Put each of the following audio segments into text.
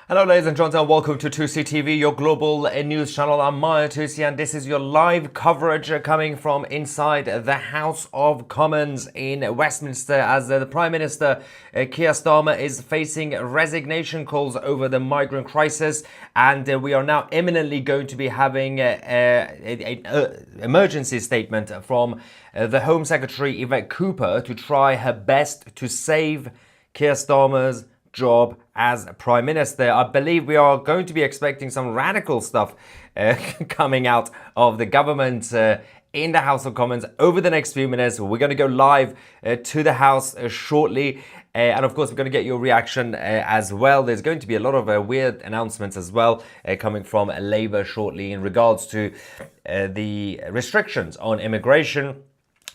Hello ladies and gentlemen, welcome to Tousi TV, your global news channel. I'm Maya Tousi and this is your live coverage coming from inside the House of Commons in Westminster as the Prime Minister Keir Starmer is facing resignation calls over the migrant crisis, and we are now imminently going to be having an emergency statement from the Home Secretary Yvette Cooper to try her best to save Keir Starmer's job as Prime Minister. I believe we are going to be expecting some radical stuff coming out of the government in the House of Commons over the next few minutes. We're going to go live to the House shortly. And of course, we're going to get your reaction as well. There's going to be a lot of weird announcements as well coming from Labour shortly in regards to the restrictions on immigration,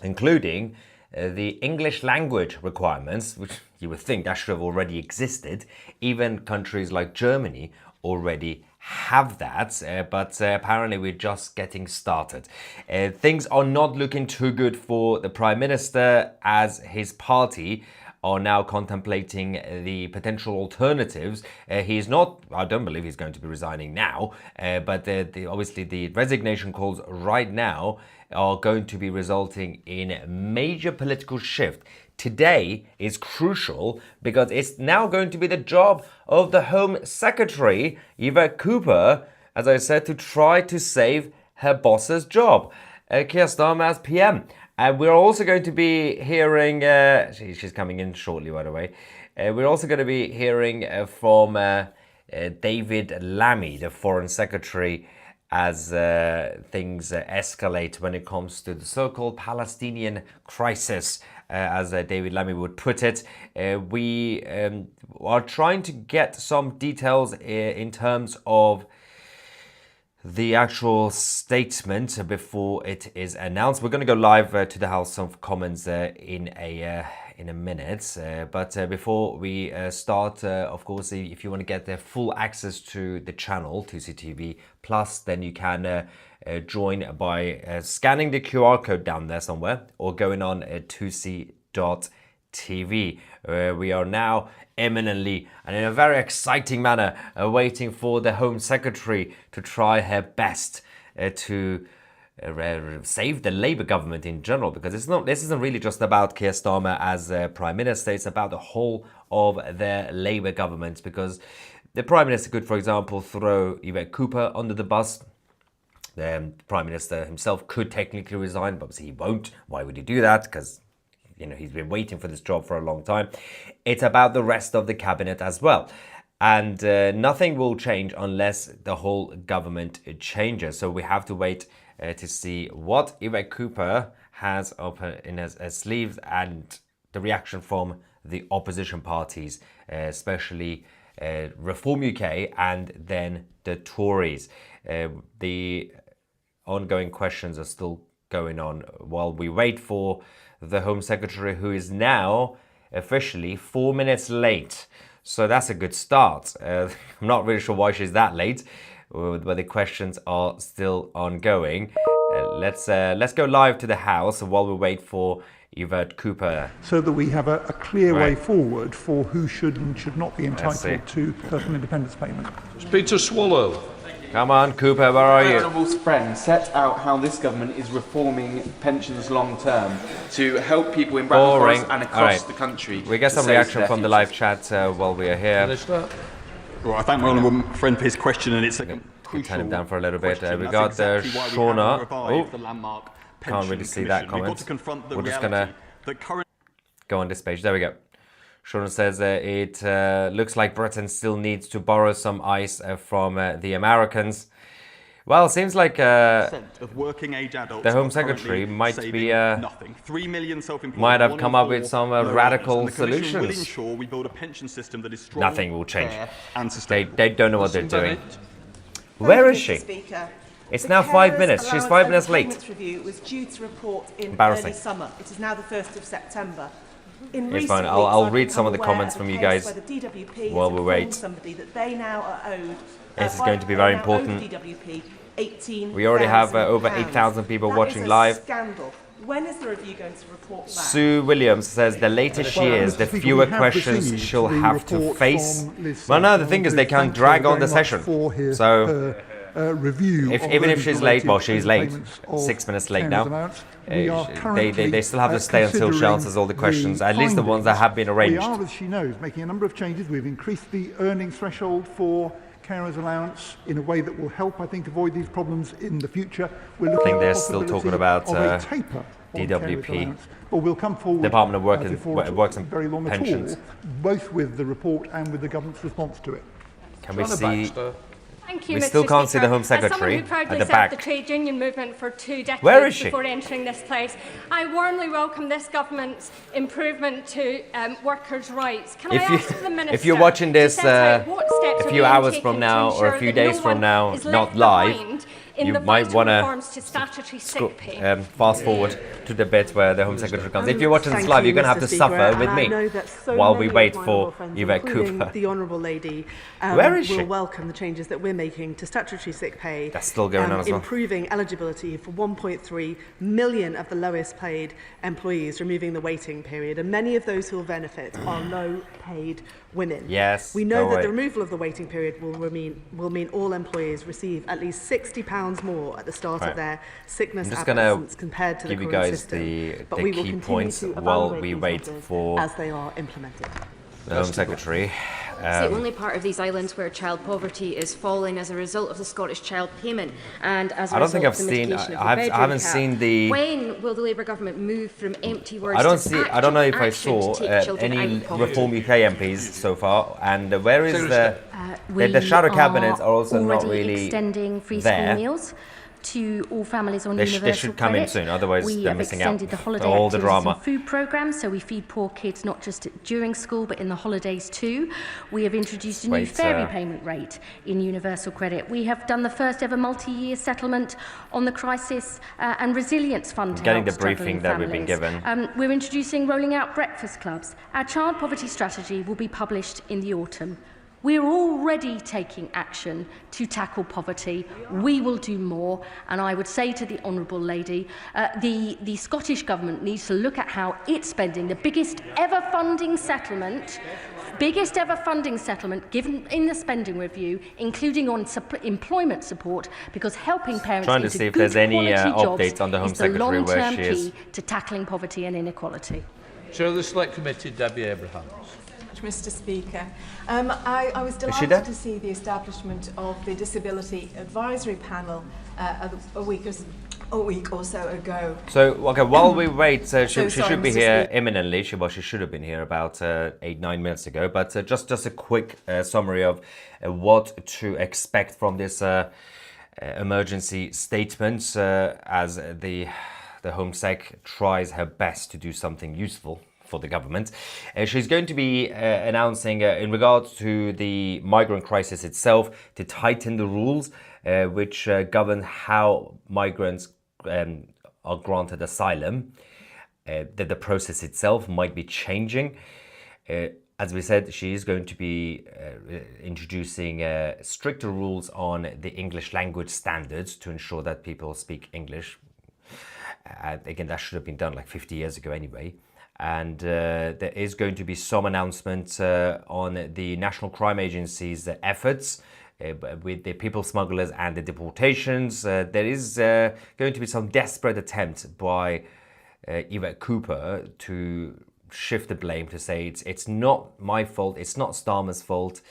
including the English language requirements, which you would think that should have already existed. Even countries like Germany already have that, but apparently we're just getting started. Things are not looking too good for the Prime Minister, as his party are now contemplating the potential alternatives. He's not, I don't believe he's going to be resigning now, but obviously the resignation calls right now are going to be resulting in a major political shift. Today is crucial because it's now going to be the job of the Home Secretary, Yvette Cooper, as I said, to try to save her boss's job, Keir Starmer as PM. And we're also going to be hearing, she's coming in shortly, by the way. We're also going to be hearing from David Lammy, the Foreign Secretary, as things escalate when it comes to the so-called Palestinian crisis, as David Lammy would put it. We are trying to get some details in terms of the actual statement before it is announced. We're going to go live to the House of Commons in a minute. But before we start, of course, if you want to get the full access to the channel, Tousi TV Plus, then you can join by scanning the QR code down there somewhere or going on tousi.tv. We are now imminently and in a very exciting manner waiting for the Home Secretary to try her best to save the Labour government in general, because this isn't really just about Keir Starmer as Prime Minister, it's about the whole of the Labour government, because the Prime Minister could, for example, throw Yvette Cooper under the bus. The Prime Minister himself could technically resign, but obviously he won't. Why would he do that? Because he's been waiting for this job for a long time. It's about the rest of the cabinet as well. And nothing will change unless the whole government changes. So we have to wait to see what Yvette Cooper has up in her sleeves and the reaction from the opposition parties, especially Reform UK and then the Tories. The ongoing questions are still going on while we wait for the Home Secretary, who is now officially 4 minutes late. So that's a good start. I'm not really sure why she's that late, but the questions are still ongoing. Let's go live to the House while we wait for Yvette Cooper. So that we have a clear way forward for who should and should not be entitled to personal independence payment. Peter Swallow. Come on, Cooper, where are you? Honourable's friend set out how this government is reforming pensions long term to help people in Bradford Forest and across the country. We get some reaction from the live chat while we are here. Well, I thank my honourable friend for his question, and it's a crucial turn him down for a little bit. question. We That's got exactly why we Shauna. have revived the landmark Can't pension really see that commission. We've got comment. to confront the We're just reality gonna that current go on this page. There we go. Shauna says it looks like Britain still needs to borrow some ice from the Americans. Well, it seems like of working age adults the Home are Secretary currently might saving be nothing. 3 million self-employed, might have 1 in come up 4 with some no radical earners. And the Commission will solutions. ensure we build a pension system that is strong, Nothing will change. fair and sustainable. They don't know what they're doing. Thank Where you, is Mr. she? Speaker. It's The now 5 Carers minutes. She's Allowance 5 and minutes late. Payments Review was due to report in Embarrassing. early summer. It is now the 1st of September. In It's recent fine. weeks, I'll I've read some of become the aware comments of a from you case guys where the DWP while has we wait. informed somebody that they now are owed. This is going to be very important. DWP 18 We already have over 8,000 people watching live. Scandal. When is the review going to report back? Sue Williams says the later she is, the fewer questions she'll have to face. Well, no, the thing is they can drag on the session. So review even if she's late, well, she's late, 6 minutes late now. They still have to stay until she answers all the questions, at least the ones that have been arranged. We are, as she knows, making a number of changes. We've increased the earnings threshold for carers allowance in a way that will help, I think, avoid these problems in the future. We're looking at they're still talking about taper on DWP, or we'll come forward Department of Works and very long Pensions, at all, both with the report and with the government's response to it. Can we see? Thank you, We Mr. still can't see Speaker. the Home Secretary As someone who proudly at the served back. the trade union movement for 2 decades Where is she? before entering this place, I warmly welcome this government's improvement to workers' rights. Can I ask the Minister if you're watching this to set out what steps a are few being hours taken from to now or a ensure few that days no from one now, is not left live, behind in you the might vital want reforms to to statutory sick pay? fast forward to the bit where the Home Secretary comes. If you're watching this live, you're going to have to suffer with me while we wait for Yvette Cooper. The Honourable Lady Where is she? will welcome the changes that we're making to statutory sick pay. That's still going on as well. Improving eligibility for 1.3 million of the lowest paid employees, removing the waiting period. And many of those who will benefit are low-paid women. Yes, we know go that away. the removal of the waiting period will mean all employees receive at least £60 more at the start Right. of their sickness I'm just going absence to compared to the give you current guys system. But the we will key continue points to while evaluate we these wait measures for as they are implemented. the Home Secretary. It's the only part of these islands where child poverty is falling as a result of the Scottish Child Payment and as a I don't think result I've of the seen. mitigation of the I bedroom haven't cap. seen the. When will the Labour government move from empty words I don't to see. I don't know if I action saw to take children any out of poverty? Reform UK MPs so far. And where is the We shadow cabinets are also not already really extending free there. school meals to all families on They universal should come in credit. soon, otherwise we they're have missing out extended the holiday all the activities drama. and food programmes, so we feed poor kids not just during school but in the holidays too. We have introduced a new fairy payment rate in universal credit. We have done the first ever multi-year settlement on the crisis and resilience fund. To Getting help the briefing struggling that we've been families. given. We're introducing rolling out breakfast clubs. Our child poverty strategy will be published in the autumn. We're already taking action to tackle poverty. We will do more, and I would say to the Honourable Lady, the Scottish Government needs to look at how it's spending the biggest ever funding settlement given in the spending review, including on employment support, because helping parents Trying to into see if good there's any quality updates jobs on the Home is the Secretary where long-term she is. key to tackling poverty and inequality. Chair of the Select Committee, Debbie Abrahams. Mr. Speaker, I was she there? delighted to see the establishment of the Disability Advisory Panel a week or so ago. So, okay, while we wait, she sorry, should be Mr. here Speaker. imminently. She should have been here about 8-9 minutes ago. But just a quick summary of what to expect from this emergency statement as the Home Sec tries her best to do something useful for the government. She's going to be announcing in regards to the migrant crisis itself to tighten the rules which govern how migrants are granted asylum. That the process itself might be changing. As we said, she is going to be introducing stricter rules on the English language standards to ensure that people speak English. Again, that should have been done like 50 years ago anyway. And there is going to be some announcement on the National Crime Agency's efforts with the people smugglers and the deportations. There is going to be some desperate attempt by Yvette Cooper to shift the blame, to say it's not my fault, it's not Starmer's fault,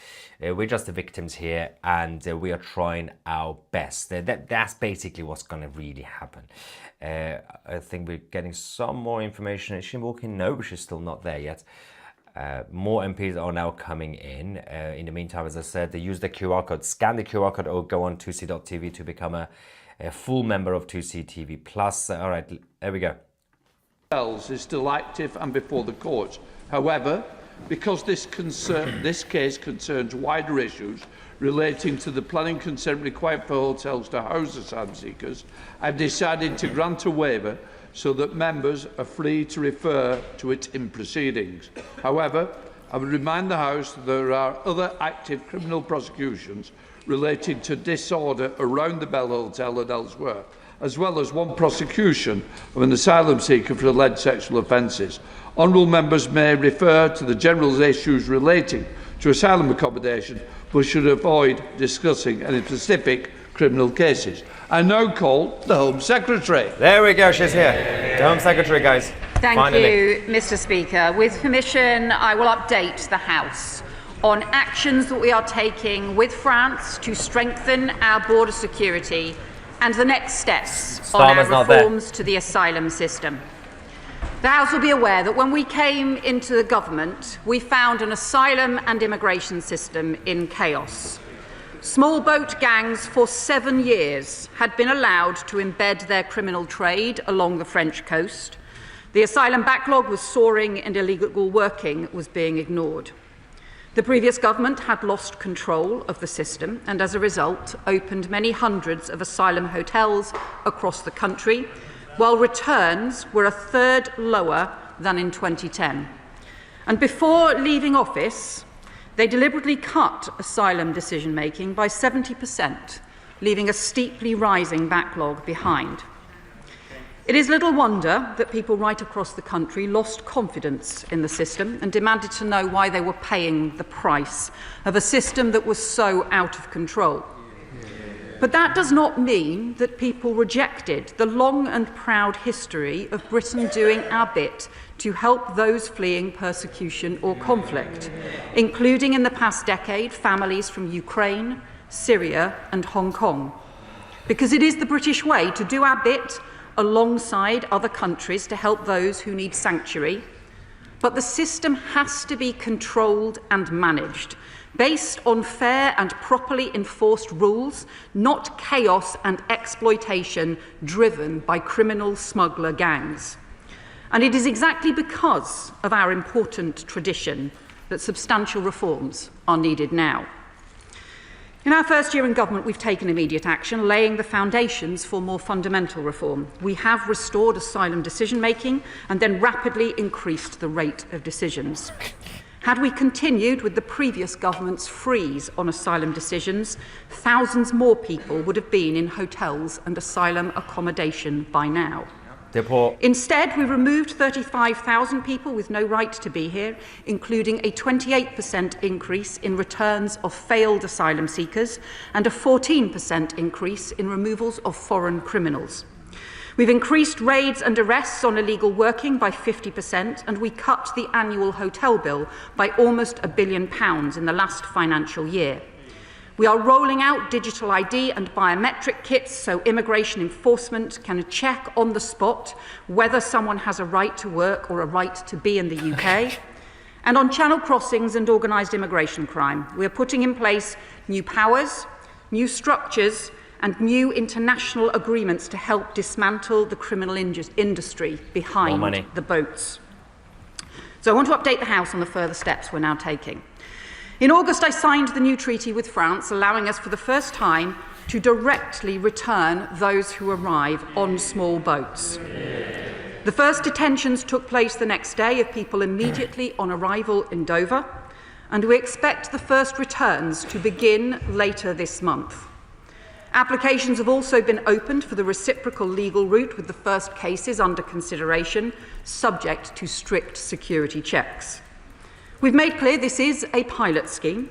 we're just the victims here, and we are trying our best. That's basically what's going to really happen. I think we're getting some more information. Is she walking? No, she's still not there yet. More MPs are now coming in. In the meantime, as I said, they use the QR code, scan the QR code, or go on Tousi.tv to become a full member of Tousi TV Plus. All right, there we go. Is still active and before the courts. However, because this case concerns wider issues relating to the planning consent required for hotels to house asylum seekers, I've decided to grant a waiver so that members are free to refer to it in proceedings. However, I would remind the House that there are other active criminal prosecutions relating to disorder around the Bell Hotel and elsewhere, as well as one prosecution of an asylum seeker for alleged sexual offences. Honourable members may refer to the general issues relating to asylum accommodation, but should avoid discussing any specific criminal cases. I now call the Home Secretary. There we go, she's here. The Home Secretary, guys. Thank you, Mr. Speaker. With permission, I will update the House on actions that we are taking with France to strengthen our border security and the next steps on our reforms to the asylum system. The House will be aware that when we came into the government, we found an asylum and immigration system in chaos. Small boat gangs for 7 years had been allowed to embed their criminal trade along the French coast. The asylum backlog was soaring and illegal working was being ignored. The previous government had lost control of the system and, as a result, opened many hundreds of asylum hotels across the country, while returns were a third lower than in 2010. And before leaving office, they deliberately cut asylum decision-making by 70%, leaving a steeply rising backlog behind. It is little wonder that people right across the country lost confidence in the system and demanded to know why they were paying the price of a system that was so out of control. But that does not mean that people rejected the long and proud history of Britain doing our bit to help those fleeing persecution or conflict, including in the past decade families from Ukraine, Syria and Hong Kong. Because it is the British way to do our bit alongside other countries to help those who need sanctuary. But the system has to be controlled and managed, based on fair and properly enforced rules, not chaos and exploitation driven by criminal smuggler gangs. And it is exactly because of our important tradition that substantial reforms are needed now. In our first year in government, we've taken immediate action, laying the foundations for more fundamental reform. We have restored asylum decision-making and then rapidly increased the rate of decisions. Had we continued with the previous government's freeze on asylum decisions, thousands more people would have been in hotels and asylum accommodation by now. Instead, we removed 35,000 people with no right to be here, including a 28% increase in returns of failed asylum seekers and a 14% increase in removals of foreign criminals. We've increased raids and arrests on illegal working by 50%, and we cut the annual hotel bill by almost £1 billion in the last financial year. We are rolling out digital ID and biometric kits so immigration enforcement can check on the spot whether someone has a right to work or a right to be in the UK. And on channel crossings and organised immigration crime, we are putting in place new powers, new structures and new international agreements to help dismantle the criminal industry behind the boats. So I want to update the House on the further steps we're now taking. In August, I signed the new treaty with France, allowing us for the first time to directly return those who arrive on small boats. The first detentions took place the next day of people immediately on arrival in Dover, and we expect the first returns to begin later this month. Applications have also been opened for the reciprocal legal route, with the first cases under consideration, subject to strict security checks. We've made clear this is a pilot scheme,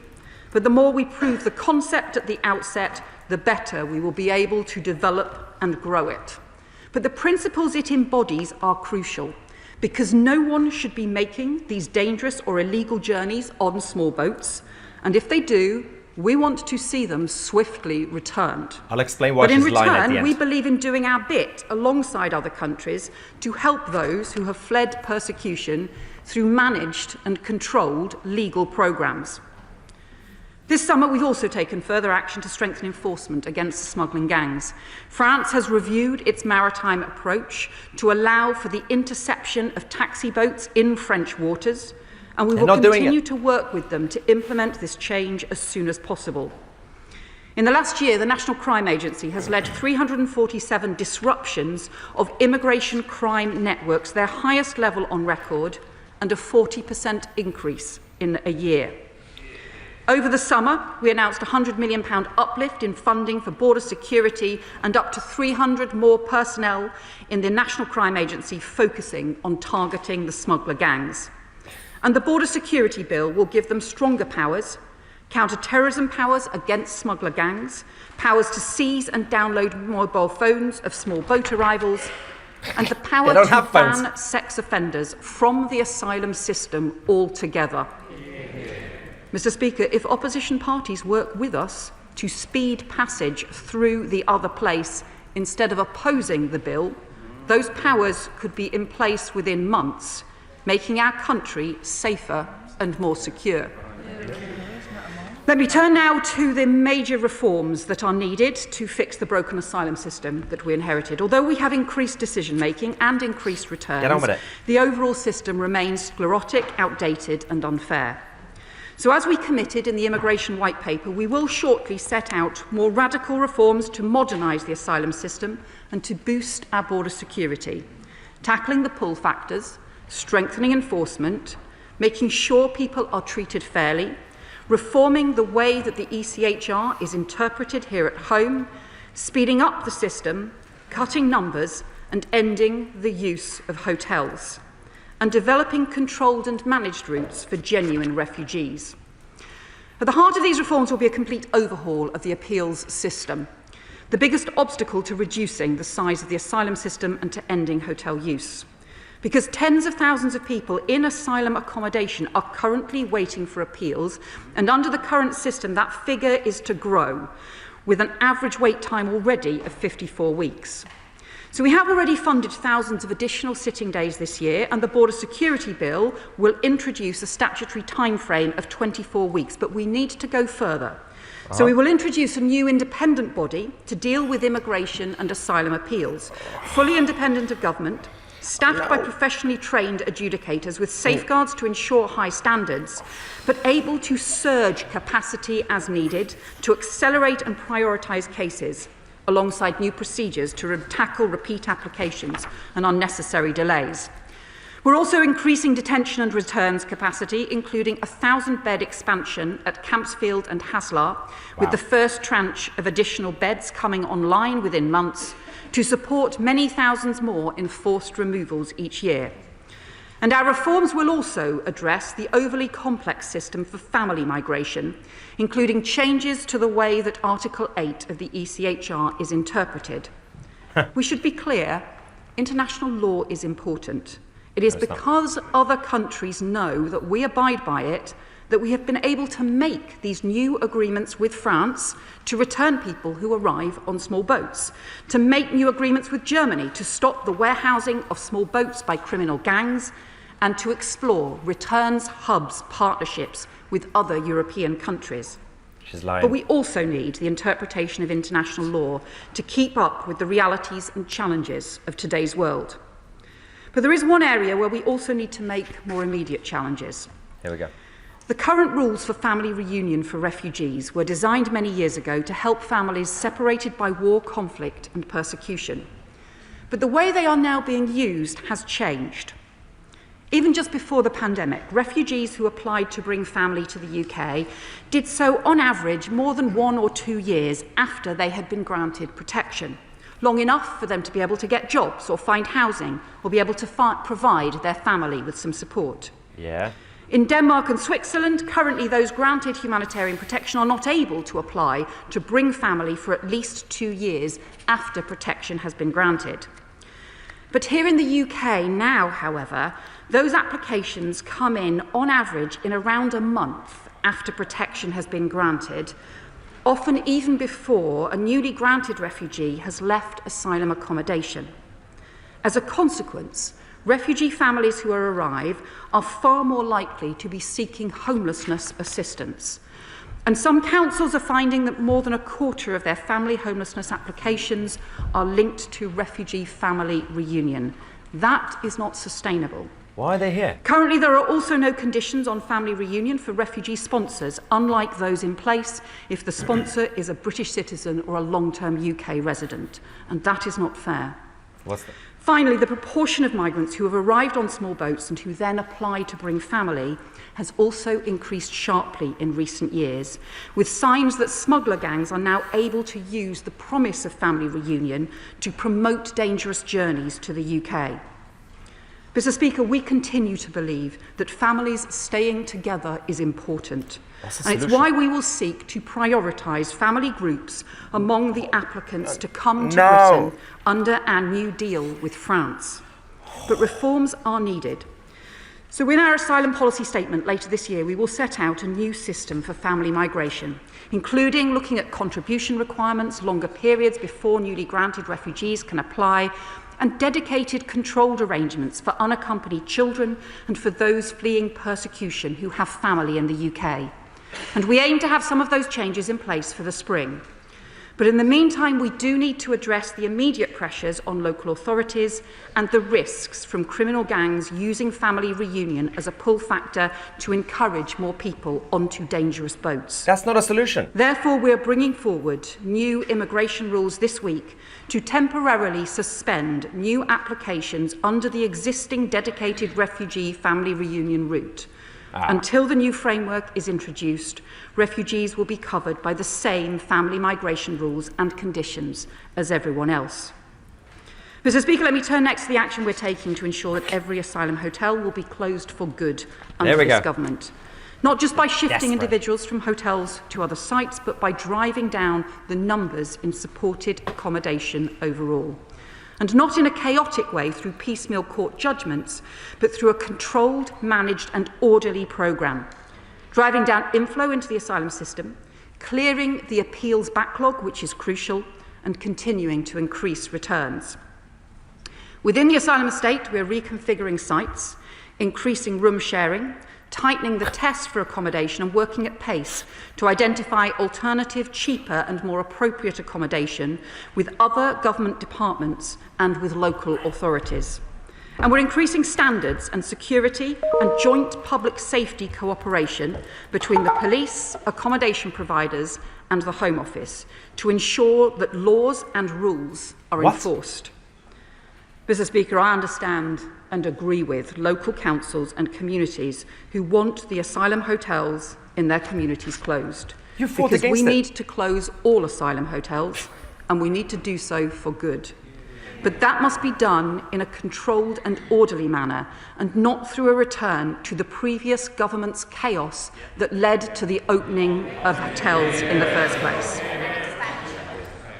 but the more we prove the concept at the outset, the better we will be able to develop and grow it. But the principles it embodies are crucial, because no one should be making these dangerous or illegal journeys on small boats, and if they do, we want to see them swiftly returned. I'll explain why she's lying at the end. But in return, we believe in doing our bit alongside other countries to help those who have fled persecution through managed and controlled legal programmes. This summer, we've also taken further action to strengthen enforcement against smuggling gangs. France has reviewed its maritime approach to allow for the interception of taxi boats in French waters, and we will continue to work with them to implement this change as soon as possible. In the last year, the National Crime Agency has led 347 disruptions of immigration crime networks, their highest level on record, and a 40% increase in a year. Over the summer, we announced a £100 million uplift in funding for border security and up to 300 more personnel in the National Crime Agency focusing on targeting the smuggler gangs. And the border security bill will give them stronger powers, counter-terrorism powers against smuggler gangs, powers to seize and download mobile phones of small boat arrivals, and the power to ban sex offenders from the asylum system altogether. Mr. Speaker, if opposition parties work with us to speed passage through the other place instead of opposing the bill, those powers could be in place within months, making our country safer and more secure. Let me turn now to the major reforms that are needed to fix the broken asylum system that we inherited. Although we have increased decision-making and increased returns, the overall system remains sclerotic, outdated and unfair. So as we committed in the Immigration White Paper, we will shortly set out more radical reforms to modernise the asylum system and to boost our border security, tackling the pull factors, strengthening enforcement, making sure people are treated fairly, reforming the way that the ECHR is interpreted here at home, speeding up the system, cutting numbers and ending the use of hotels, and developing controlled and managed routes for genuine refugees. At the heart of these reforms will be a complete overhaul of the appeals system, the biggest obstacle to reducing the size of the asylum system and to ending hotel use. Because tens of thousands of people in asylum accommodation are currently waiting for appeals, and under the current system that figure is to grow, with an average wait time already of 54 weeks. So we have already funded thousands of additional sitting days this year, and the Border Security Bill will introduce a statutory timeframe of 24 weeks, but we need to go further. So we will introduce a new independent body to deal with immigration and asylum appeals, fully independent of government, staffed by professionally trained adjudicators with safeguards to ensure high standards, but able to surge capacity as needed to accelerate and prioritise cases, alongside new procedures to tackle repeat applications and unnecessary delays. We're also increasing detention and returns capacity, including a 1,000-bed expansion at Campsfield and Haslar, with the first tranche of additional beds coming online within months, to support many thousands more in forced removals each year. And our reforms will also address the overly complex system for family migration, including changes to the way that Article 8 of the ECHR is interpreted. We should be clear, international law is important. It is because other countries know that we abide by it that we have been able to make these new agreements with France to return people who arrive on small boats, to make new agreements with Germany to stop the warehousing of small boats by criminal gangs, and to explore returns hubs partnerships with other European countries. She's lying. But we also need the interpretation of international law to keep up with the realities and challenges of today's world. But there is one area where we also need to make more immediate challenges. Here we go. The current rules for family reunion for refugees were designed many years ago to help families separated by war, conflict and persecution. But the way they are now being used has changed. Even just before the pandemic, refugees who applied to bring family to the UK did so on average more than 1 or 2 years after they had been granted protection, long enough for them to be able to get jobs or find housing or be able to provide their family with some support. Yeah. In Denmark and Switzerland, currently those granted humanitarian protection are not able to apply to bring family for at least 2 years after protection has been granted. But here in the UK now, however, those applications come in on average in around a month after protection has been granted, often even before a newly granted refugee has left asylum accommodation. As a consequence, refugee families who arrive are far more likely to be seeking homelessness assistance. And some councils are finding that more than a quarter of their family homelessness applications are linked to refugee family reunion. That is not sustainable. Why are they here? Currently, there are also no conditions on family reunion for refugee sponsors, unlike those in place if the sponsor is a British citizen or a long-term UK resident. And that is not fair. What's that? Finally, the proportion of migrants who have arrived on small boats and who then apply to bring family has also increased sharply in recent years, with signs that smuggler gangs are now able to use the promise of family reunion to promote dangerous journeys to the UK. Mr. Speaker, we continue to believe that families staying together is important. And it's why we will seek to prioritise family groups among the applicants to come to Britain under our new deal with France. But reforms are needed. So in our asylum policy statement later this year, we will set out a new system for family migration, including looking at contribution requirements, longer periods before newly granted refugees can apply, and dedicated controlled arrangements for unaccompanied children and for those fleeing persecution who have family in the UK. And we aim to have some of those changes in place for the spring. But in the meantime, we do need to address the immediate pressures on local authorities and the risks from criminal gangs using family reunion as a pull factor to encourage more people onto dangerous boats. That's not a solution. Therefore, we're bringing forward new immigration rules this week to temporarily suspend new applications under the existing dedicated refugee family reunion route. Until the new framework is introduced, refugees will be covered by the same family migration rules and conditions as everyone else. Mr. Speaker, let me turn next to the action we're taking to ensure that every asylum hotel will be closed for good under this government. Not just by shifting individuals from hotels to other sites, but by driving down the numbers in supported accommodation overall. And not in a chaotic way through piecemeal court judgments, but through a controlled, managed and orderly programme, driving down inflow into the asylum system, clearing the appeals backlog, which is crucial, and continuing to increase returns. Within the asylum estate, we are reconfiguring sites, increasing room sharing, tightening the tests for accommodation and working at pace to identify alternative, cheaper and more appropriate accommodation with other government departments and with local authorities. And we're increasing standards and security and joint public safety cooperation between the police, accommodation providers and the Home Office to ensure that laws and rules are enforced. Mr. Speaker, I understand and agree with local councils and communities who want the asylum hotels in their communities closed. You fought because against we need to close all asylum hotels, and we need to do so for good. But that must be done in a controlled and orderly manner, and not through a return to the previous government's chaos that led to the opening of hotels in the first place.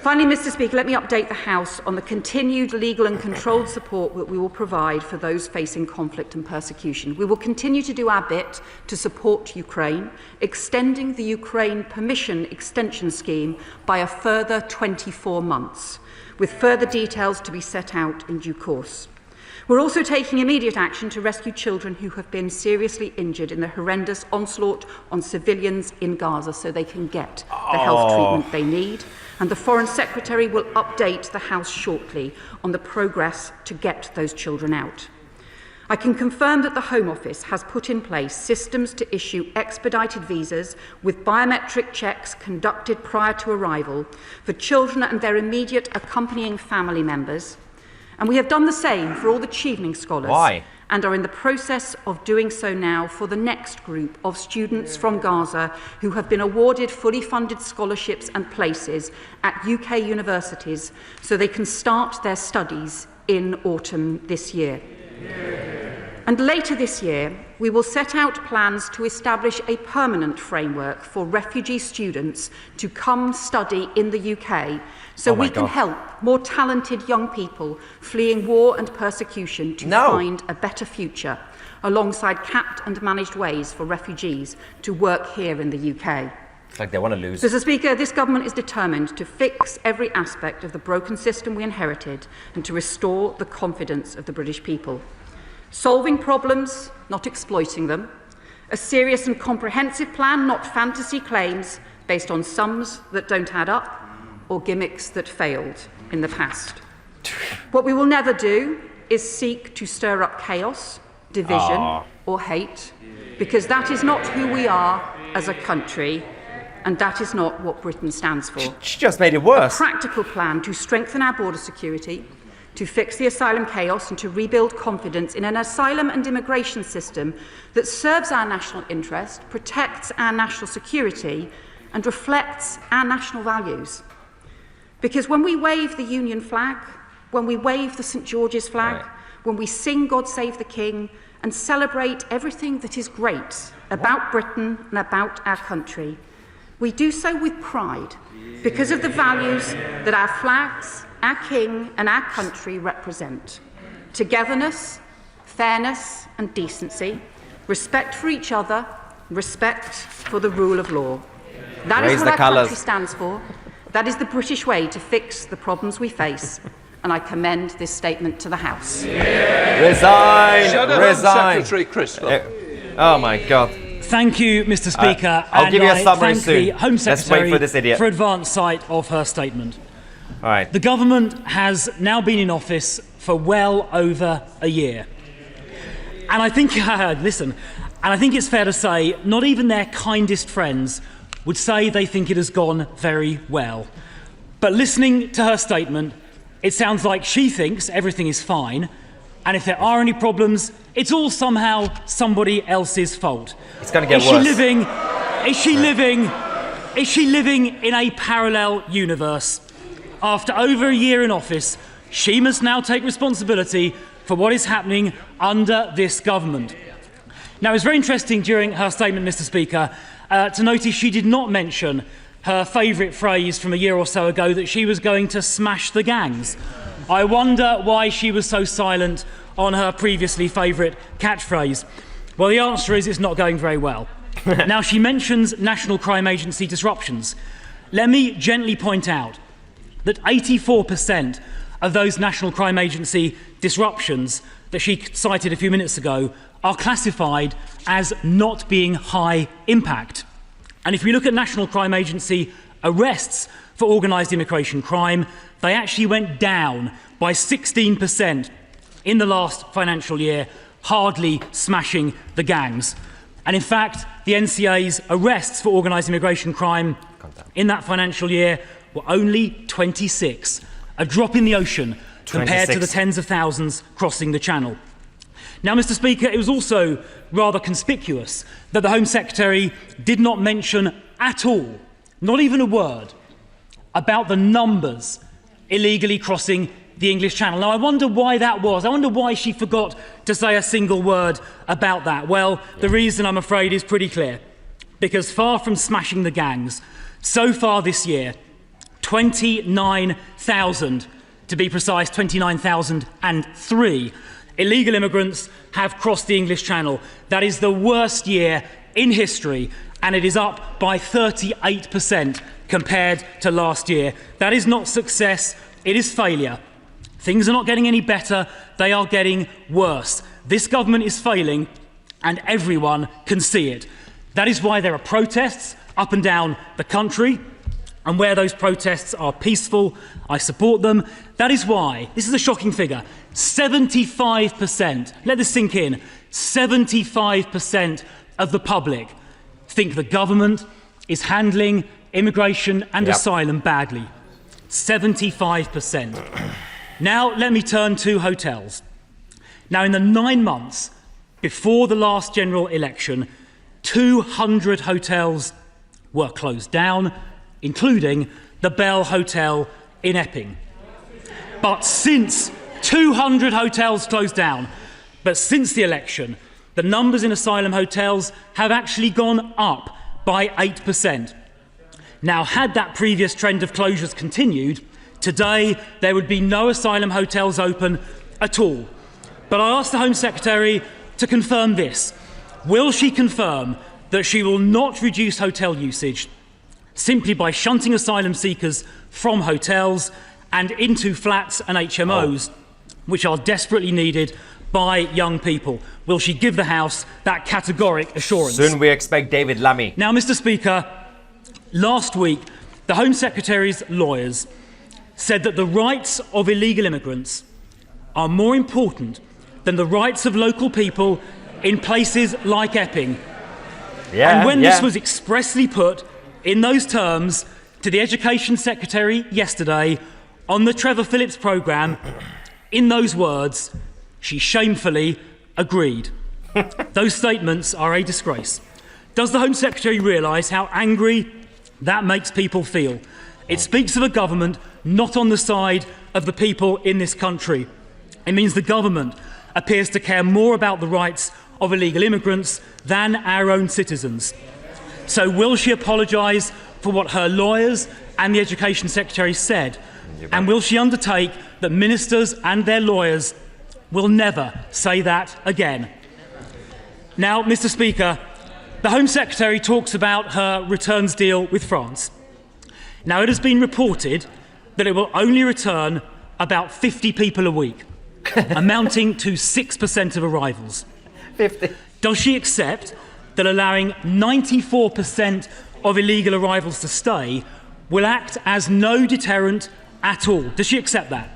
Finally, Mr. Speaker, let me update the House on the continued legal and controlled support that we will provide for those facing conflict and persecution. We will continue to do our bit to support Ukraine, extending the Ukraine Permission Extension Scheme by a further 24 months, with further details to be set out in due course. We're also taking immediate action to rescue children who have been seriously injured in the horrendous onslaught on civilians in Gaza so they can get the health treatment they need. And the Foreign Secretary will update the House shortly on the progress to get those children out. I can confirm that the Home Office has put in place systems to issue expedited visas with biometric checks conducted prior to arrival for children and their immediate accompanying family members. And we have done the same for all the Chevening scholars and are in the process of doing so now for the next group of students from Gaza who have been awarded fully funded scholarships and places at UK universities so they can start their studies in autumn this year. And later this year, we will set out plans to establish a permanent framework for refugee students to come study in the UK so we can help more talented young people fleeing war and persecution to find a better future, alongside capped and managed ways for refugees to work here in the UK. It's like they want to lose. Mr. Speaker, this government is determined to fix every aspect of the broken system we inherited and to restore the confidence of the British people. Solving problems, not exploiting them. A serious and comprehensive plan, not fantasy claims based on sums that don't add up or gimmicks that failed in the past. What we will never do is seek to stir up chaos, division or hate, because that is not who we are as a country, and that is not what Britain stands for. She just made it worse. A practical plan to strengthen our border security, to fix the asylum chaos and to rebuild confidence in an asylum and immigration system that serves our national interest, protects our national security and reflects our national values. Because when we wave the Union flag, when we wave the St George's flag, when we sing God Save the King and celebrate everything that is great about Britain and about our country, we do so with pride because of the values that our flags, our King and our country represent. Togetherness, fairness and decency, respect for each other, respect for the rule of law. That is what our country stands for. That is the British way to fix the problems we face. And I commend this statement to the House. Resign! Resign! Secretary Crystal. Oh my God. Thank you, Mr. Speaker. I'll give you a summary thank soon. the Home Secretary Let's wait for this idiot. for advance sight of her statement. All right. The government has now been in office for well over a year. And I think, listen, and I think it's fair to say not even their kindest friends would say they think it has gone very well. But listening to her statement, it sounds like she thinks everything is fine, and if there are any problems, it's all somehow somebody else's fault. It's going to get worse. Is she living in a parallel universe? After over a year in office, she must now take responsibility for what is happening under this government. Now, it's very interesting during her statement, Mr. Speaker, to notice she did not mention her favourite phrase from a year or so ago, that she was going to smash the gangs. I wonder why she was so silent on her previously favourite catchphrase. Well, the answer is it's not going very well. Now, she mentions National Crime Agency disruptions. Let me gently point out that 84% of those National Crime Agency disruptions that she cited a few minutes ago are classified as not being high impact. And if we look at National Crime Agency arrests for organised immigration crime, they actually went down by 16% in the last financial year, hardly smashing the gangs. And in fact, the NCA's arrests for organised immigration crime in that financial year were only 26, a drop in the ocean compared to the tens of thousands crossing the Channel. Now, Mr. Speaker, it was also rather conspicuous that the Home Secretary did not mention at all, not even a word, about the numbers illegally crossing the English Channel. Now, I wonder why that was. I wonder why she forgot to say a single word about that. Well, the reason, I'm afraid, is pretty clear. Because far from smashing the gangs, so far this year, 29,000, to be precise, 29,003 illegal immigrants have crossed the English Channel. That is the worst year in history, and it is up by 38% compared to last year. That is not success, it is failure. Things are not getting any better, they are getting worse. This government is failing, and everyone can see it. That is why there are protests up and down the country, and where those protests are peaceful, I support them. That is why, this is a shocking figure, 75%, let this sink in, 75% of the public think the government is handling immigration and asylum badly. 75%. Now, let me turn to hotels. Now, in the 9 months before the last general election, 200 hotels were closed down, including the Bell Hotel in Epping. But since 200 hotels closed down, but since the election, the numbers in asylum hotels have actually gone up by 8%. Now, had that previous trend of closures continued, today there would be no asylum hotels open at all. But I asked the Home Secretary to confirm this. Will she confirm that she will not reduce hotel usage simply by shunting asylum seekers from hotels and into flats and HMOs, which are desperately needed by young people? Will she give the House that categoric assurance? Soon we expect David Lammy. Now, Mr. Speaker, last week, the Home Secretary's lawyers said that the rights of illegal immigrants are more important than the rights of local people in places like Epping. And when this was expressly put in those terms to the Education Secretary yesterday on the Trevor Phillips programme, In those words, she shamefully agreed. Those statements are a disgrace. Does the Home Secretary realise how angry that makes people feel? It speaks of a government not on the side of the people in this country. It means the government appears to care more about the rights of illegal immigrants than our own citizens. So will she apologise for what her lawyers and the Education Secretary said? And will she undertake that ministers and their lawyers will never say that again? Now, Mr. Speaker, the Home Secretary talks about her returns deal with France. Now, it has been reported that it will only return about 50 people a week, amounting to 6% of arrivals. 50. Does she accept that allowing 94% of illegal arrivals to stay will act as no deterrent at all? Does she accept that?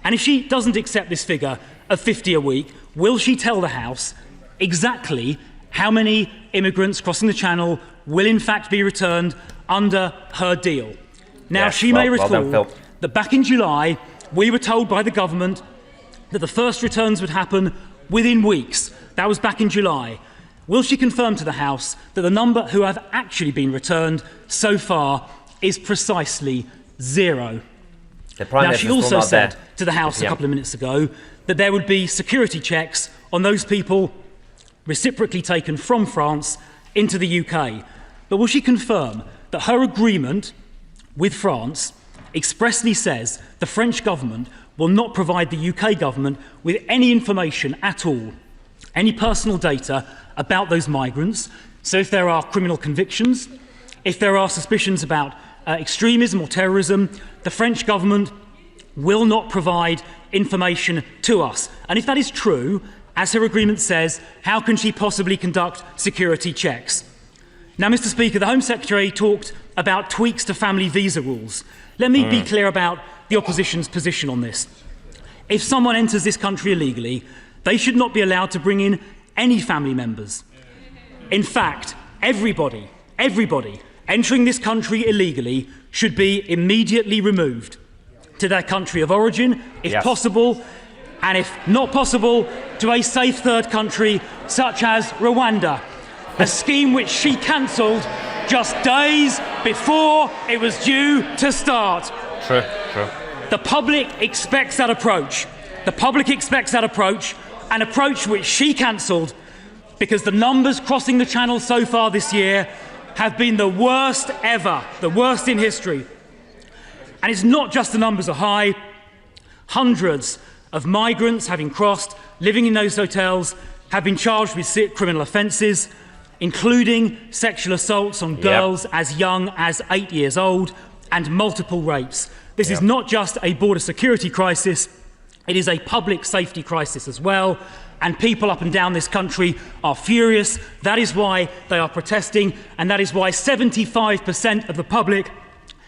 And if she doesn't accept this figure of 50 a week, will she tell the House exactly how many immigrants crossing the Channel will in fact be returned under her deal? Now, yes, she may recall that back in July, we were told by the government that the first returns would happen within weeks. That was back in July. Will she confirm to the House that the number who have actually been returned so far is precisely 0? Now, she also said to the House a couple of minutes ago that there would be security checks on those people reciprocally taken from France into the UK. But will she confirm that her agreement with France expressly says the French government will not provide the UK government with any information at all, any personal data about those migrants? So if there are criminal convictions, if there are suspicions about extremism or terrorism, the French government will not provide information to us. And if that is true, as her agreement says, how can she possibly conduct security checks? Now, Mr. Speaker, the Home Secretary talked about tweaks to family visa rules. Let me be clear about the opposition's position on this. If someone enters this country illegally, they should not be allowed to bring in any family members. In fact, everybody entering this country illegally should be immediately removed to their country of origin, if possible, and if not possible, to a safe third country such as Rwanda, a scheme which she cancelled just days before it was due to start. True. The public expects that approach. The public expects that approach, an approach which she cancelled because the numbers crossing the Channel so far this year have been the worst ever, the worst in history. And it's not just the numbers are high. Hundreds of migrants having crossed, living in those hotels, have been charged with criminal offences, including sexual assaults on girls as young as 8 years old and multiple rapes. This is not just a border security crisis, it is a public safety crisis as well, and people up and down this country are furious. That is why they are protesting, and that is why 75% of the public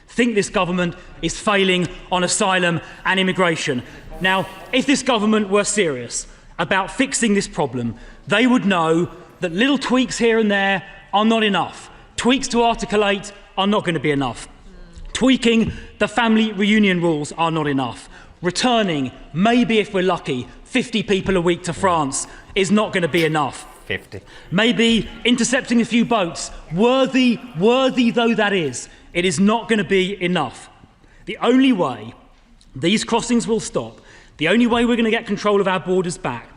think this government is failing on asylum and immigration. Now, if this government were serious about fixing this problem, they would know that little tweaks here and there are not enough. Tweaks to Article 8 are not going to be enough. Tweaking the family reunion rules are not enough. Returning, maybe if we're lucky, 50 people a week to France is not going to be enough. 50. Maybe intercepting a few boats, worthy though that is, it is not going to be enough. The only way these crossings will stop, the only way we're going to get control of our borders back,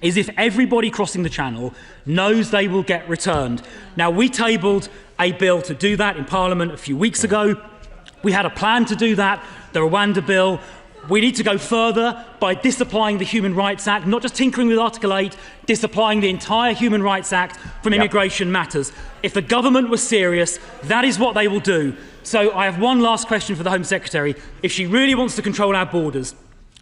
is if everybody crossing the Channel knows they will get returned. Now, we tabled a bill to do that in Parliament a few weeks ago. We had a plan to do that, the Rwanda bill. We need to go further by disapplying the Human Rights Act, not just tinkering with Article 8, disapplying the entire Human Rights Act from immigration matters. If the government was serious, that is what they will do. So I have one last question for the Home Secretary. If she really wants to control our borders,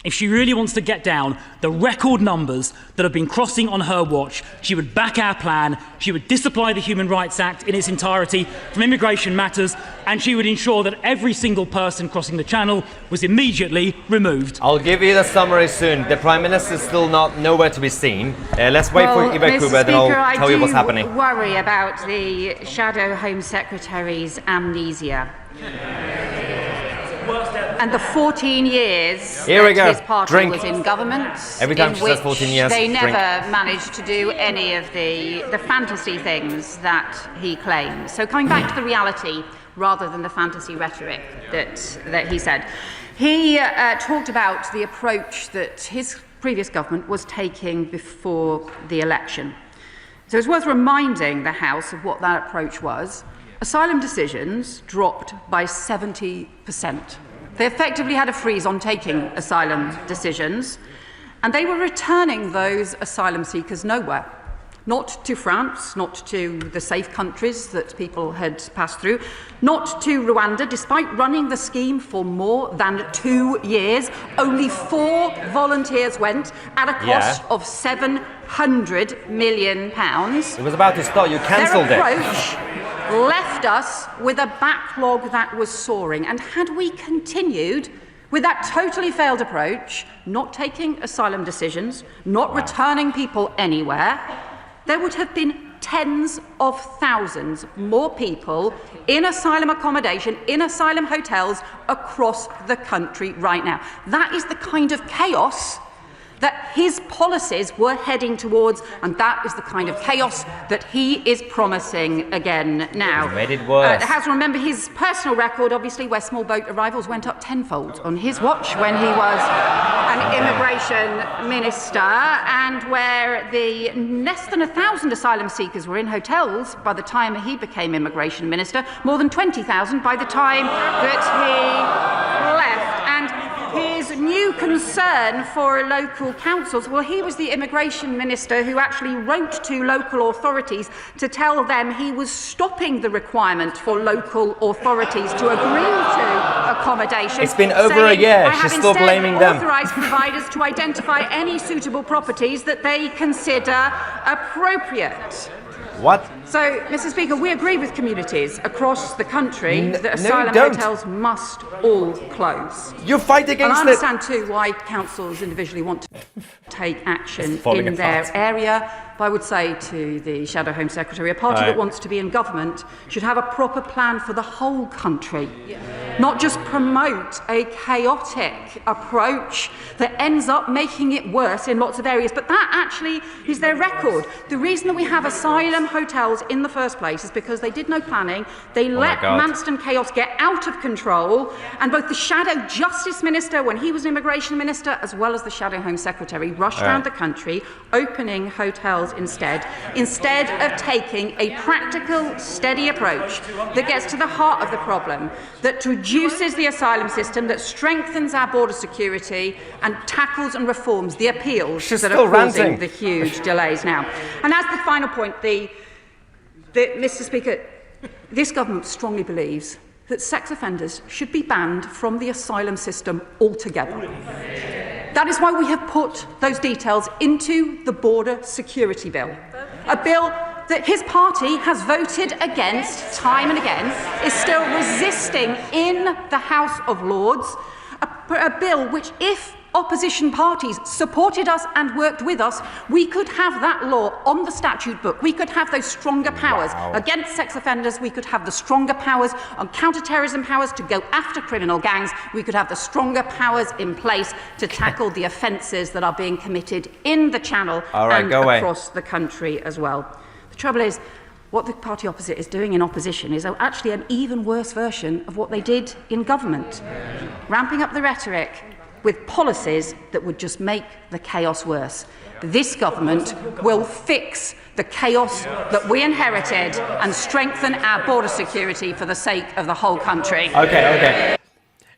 if she really wants to get down the record numbers that have been crossing on her watch, she would back our plan, she would disapply the Human Rights Act in its entirety from immigration matters, and she would ensure that every single person crossing the Channel was immediately removed. I'll give you the summary soon. The Prime Minister is still nowhere to be seen. Let's wait for Eva Kuba, then I'll tell you what's happening. I do worry about the Shadow Home Secretary's amnesia. and the 14 years Here we that go. his party Drink. was in government, Every time in she says which 14 years, they drink. never managed to do any of the fantasy things that he claims. So coming back to the reality rather than the fantasy rhetoric that he said, he talked about the approach that his previous government was taking before the election. So it's worth reminding the House of what that approach was. Asylum decisions dropped by 70%. They effectively had a freeze on taking asylum decisions, and they were returning those asylum seekers nowhere. Not to France, not to the safe countries that people had passed through, not to Rwanda, despite running the scheme for more than 2 years. Only 4 volunteers went at a cost of £700 million. It was about to start, you cancelled Their approach left us with a backlog that was soaring. And had we continued with that totally failed approach, not taking asylum decisions, not returning people anywhere, there would have been tens of thousands more people in asylum accommodation, in asylum hotels across the country right now. That is the kind of chaos that his policies were heading towards, and that is the kind of chaos that he is promising again now. Made it worse. Has to remember his personal record, obviously, where small boat arrivals went up tenfold on his watch when he was an immigration minister, and where the less than 1,000 asylum seekers were in hotels by the time he became immigration minister, more than 20,000 by the time that he left. And his new concern for local councils, well, he was the immigration minister who actually wrote to local authorities to tell them he was stopping the requirement for local authorities to agree to accommodation. It's been over a year. She's still blaming them. Authorised providers to identify any suitable properties that they consider appropriate. What? So, Mr. Speaker, we agree with communities across the country that asylum don't. hotels must all close. You fight against And I understand too why councils individually want to take action in their area. But I would say to the Shadow Home Secretary, a party that wants to be in government should have a proper plan for the whole country, not just promote a chaotic approach that ends up making it worse in lots of areas. But that actually is their record. The reason that we have asylum hotels in the first place is because they did no planning. They let Manston chaos get out of control, and both the Shadow Justice Minister, when he was an immigration minister, as well as the Shadow Home Secretary, rushed around the country opening hotels instead of taking a practical, steady approach that gets to the heart of the problem, that reduces the asylum system, that strengthens our border security and tackles and reforms the appeals that are causing the huge delays now. And as the final point, Mr. Speaker, this government strongly believes that sex offenders should be banned from the asylum system altogether. That is why we have put those details into the border security bill, a bill that his party has voted against time and again, is still resisting in the House of Lords, a bill which, if opposition parties supported us and worked with us, we could have that law on the statute book. We could have those stronger powers against sex offenders. We could have the stronger powers on counter-terrorism powers to go after criminal gangs. We could have the stronger powers in place to tackle the offences that are being committed in the Channel and across the country as well. The trouble is, what the party opposite is doing in opposition is actually an even worse version of what they did in government, ramping up the rhetoric with policies that would just make the chaos worse. This government will fix the chaos that we inherited and strengthen our border security for the sake of the whole country. Okay.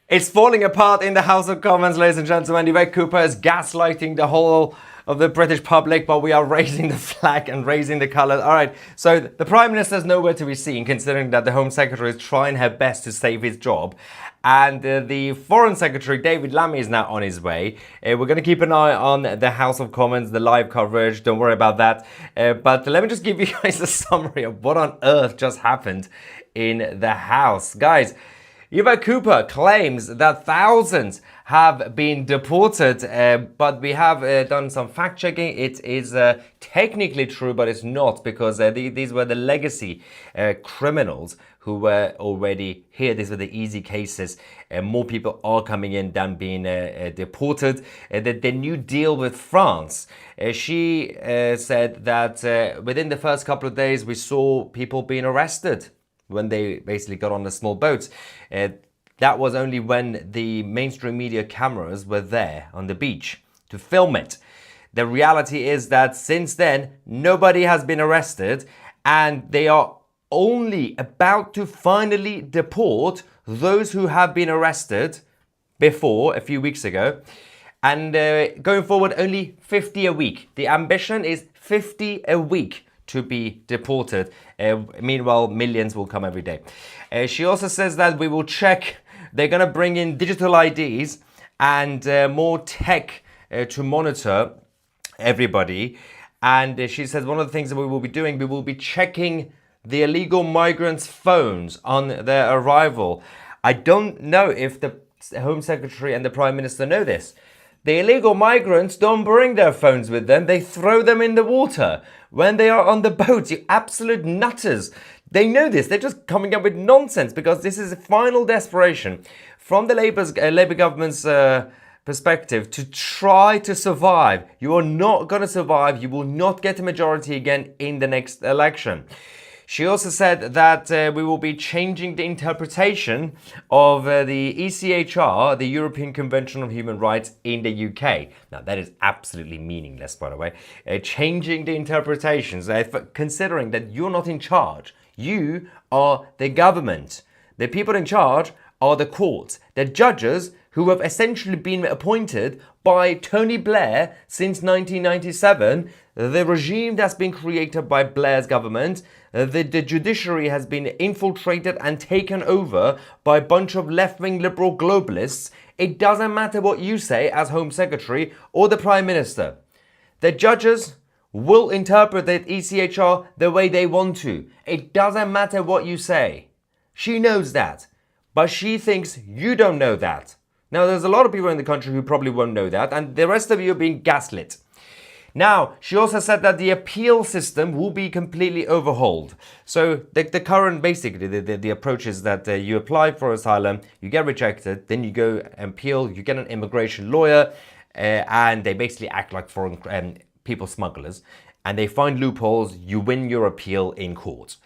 It's falling apart in the House of Commons, ladies and gentlemen. Yvette Cooper is gaslighting the whole of the British public, but we are raising the flag and raising the colours. All right, so the Prime Minister is nowhere to be seen, considering that the Home Secretary is trying her best to save his job. And the Foreign Secretary, David Lammy, is now on his way. We're going to keep an eye on the House of Commons, the live coverage. Don't worry about that. But let me just give you guys a summary of what on earth just happened in the House. Guys, Eva Cooper claims that thousands have been deported, but we have done some fact checking. It is technically true, but it's not, because these were the legacy criminals who were already here. These were the easy cases. More people are coming in than being deported. The new deal with France, she said that within the first couple of days we saw people being arrested when they basically got on the small boats. That was only when the mainstream media cameras were there on the beach to film it. The reality is that since then, nobody has been arrested, and they are only about to finally deport those who have been arrested before, a few weeks ago. And going forward, only 50 a week. The ambition is 50 a week to be deported. Meanwhile, millions will come every day. She also says that we will check, they're going to bring in digital IDs and more tech to monitor everybody. And she says one of the things that we will be doing, we will be checking the illegal migrants' phones on their arrival. I don't know if the Home Secretary and the Prime Minister know this. The illegal migrants don't bring their phones with them. They throw them in the water when they are on the boat. You absolute nutters. They know this. They're just coming up with nonsense, because this is a final desperation from the Labour government's perspective to try to survive. You are not going to survive. You will not get a majority again in the next election. She also said that we will be changing the interpretation of the ECHR, the European Convention on Human Rights, in the UK. Now, that is absolutely meaningless, by the way. Changing the interpretations, considering that you're not in charge. You are the government. The people in charge are the courts, the judges who have essentially been appointed by Tony Blair since 1997, the regime that's been created by Blair's government. The judiciary has been infiltrated and taken over by a bunch of left-wing liberal globalists. It doesn't matter what you say as Home Secretary or the Prime Minister. The judges will interpret the ECHR the way they want to. It doesn't matter what you say. She knows that, but she thinks you don't know that. Now, there's a lot of people in the country who probably won't know that, and the rest of you are being gaslit. Now, she also said that the appeal system will be completely overhauled. So the current, basically, the approach is that you apply for asylum, you get rejected, then you go and appeal, you get an immigration lawyer, and they basically act like foreign people smugglers, and they find loopholes, you win your appeal in court.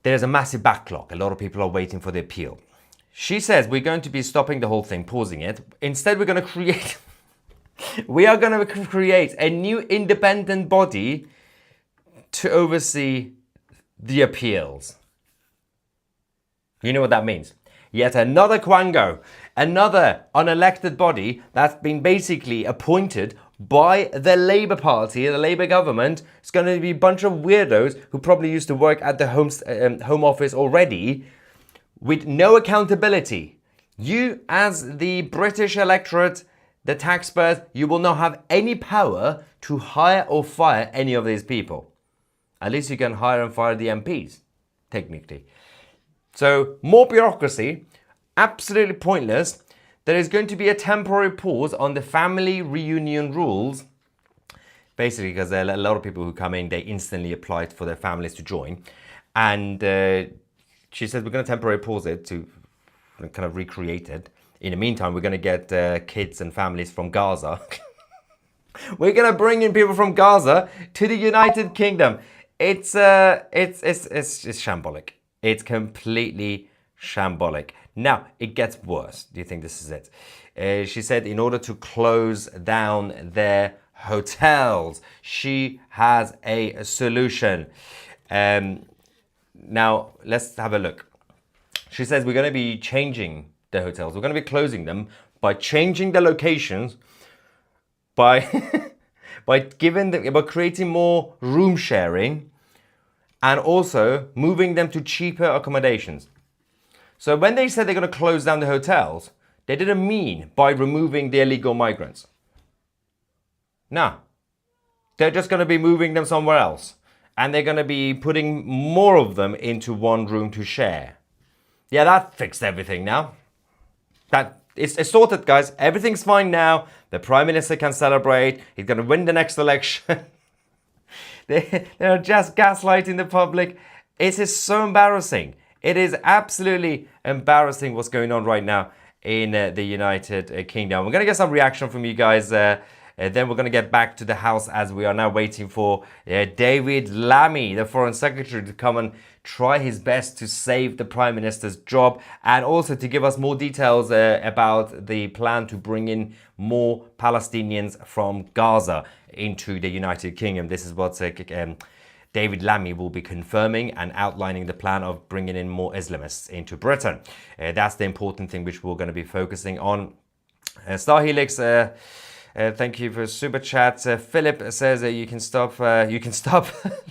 There's a massive backlog. A lot of people are waiting for the appeal. She says we're going to be stopping the whole thing, pausing it. Instead, we're going to create... we are going to create a new independent body to oversee the appeals. You know what that means? Yet another quango, another unelected body that's been basically appointed by the Labour Party, the Labour government. It's going to be a bunch of weirdos who probably used to work at the Home Office already, with no accountability. You, as the British electorate, the taxpayers, you will not have any power to hire or fire any of these people. At least you can hire and fire the MPs, technically. So, more bureaucracy, absolutely pointless. There is going to be a temporary pause on the family reunion rules. Basically, because there are a lot of people who come in, they instantly apply for their families to join. And she said we're going to temporarily pause it to kind of recreate it. In the meantime, we're going to get kids and families from Gaza. We're going to bring in people from Gaza to the United Kingdom. It's shambolic. It's completely shambolic. Now, it gets worse. Do you think this is it? She said in order to close down their hotels, she has a solution. Now, let's have a look. She says we're going to be changing the hotels. We're going to be closing them by changing the locations, by creating more room sharing, and also moving them to cheaper accommodations. So when they said they're going to close down the hotels, they didn't mean by removing the illegal migrants. No. They're just going to be moving them somewhere else. And they're going to be putting more of them into one room to share. Yeah, that fixed everything now. It's sorted, guys. Everything's fine now. The Prime Minister can celebrate. He's going to win the next election. They're just gaslighting the public. It is so embarrassing. It is absolutely embarrassing what's going on right now in the United Kingdom. We're going to get some reaction from you guys. Then we're going to get back to the House as we are now waiting for David Lammy, the Foreign Secretary, to come and try his best to save the Prime Minister's job and also to give us more details about the plan to bring in more Palestinians from Gaza into the United Kingdom. This is what David Lammy will be confirming and outlining the plan of bringing in more Islamists into Britain. That's the important thing which we're going to be focusing on. Star Helix, thank you for super chat. Philip says you can stop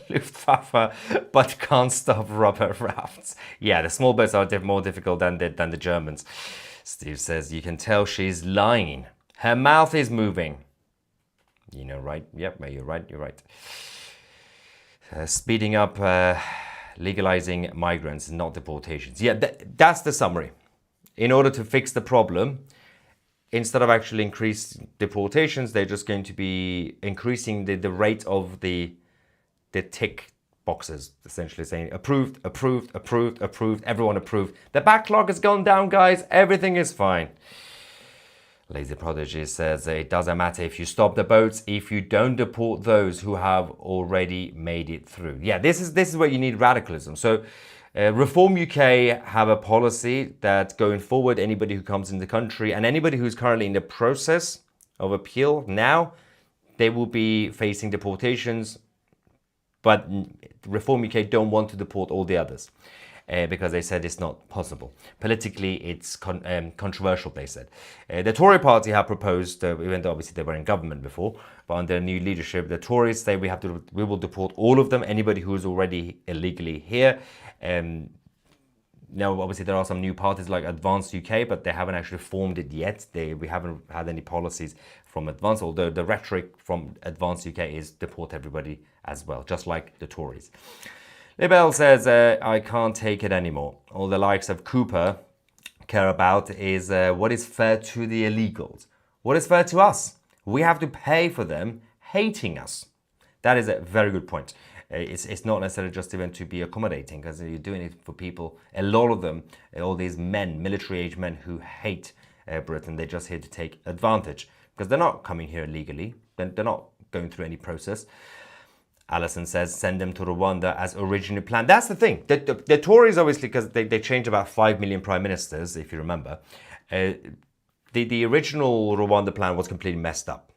Luftwaffe, but can't stop rubber rafts. Yeah, the small boats are more difficult than the Germans. Steve says you can tell she's lying. Her mouth is moving. You know, right? Yep, you're right. You're right. Speeding up legalizing migrants, not deportations. Yeah, that's the summary. In order to fix the problem, instead of actually increasing deportations, they're just going to be increasing the rate of the tick boxes, essentially saying approved, approved, approved, approved, everyone approved. The backlog has gone down, guys. Everything is fine. Lazy Prodigy says it doesn't matter if you stop the boats if you don't deport those who have already made it through. Yeah, this is where you need radicalism. So Reform UK have a policy that going forward, anybody who comes in the country and anybody who's currently in the process of appeal now, they will be facing deportations. But Reform UK don't want to deport all the others. Because they said it's not possible. Politically, it's controversial, they said. The Tory party have proposed, even though obviously they were in government before, but under new leadership, the Tories say we will deport all of them, anybody who is already illegally here. Now, obviously, there are some new parties like Advance UK, but they haven't actually formed it yet. We haven't had any policies from Advance, although the rhetoric from Advance UK is deport everybody as well, just like the Tories. Libel says, I can't take it anymore. All the likes of Cooper care about is what is fair to the illegals. What is fair to us? We have to pay for them hating us. That is a very good point. It's not necessarily just even to be accommodating, because you're doing it for people, a lot of them, all these men, military-age men who hate Britain, they're just here to take advantage. Because they're not coming here illegally. They're not going through any process. Alison says, send them to Rwanda as originally planned. That's the thing. The Tories, obviously, because they changed about 5 million prime ministers, if you remember. The original Rwanda plan was completely messed up.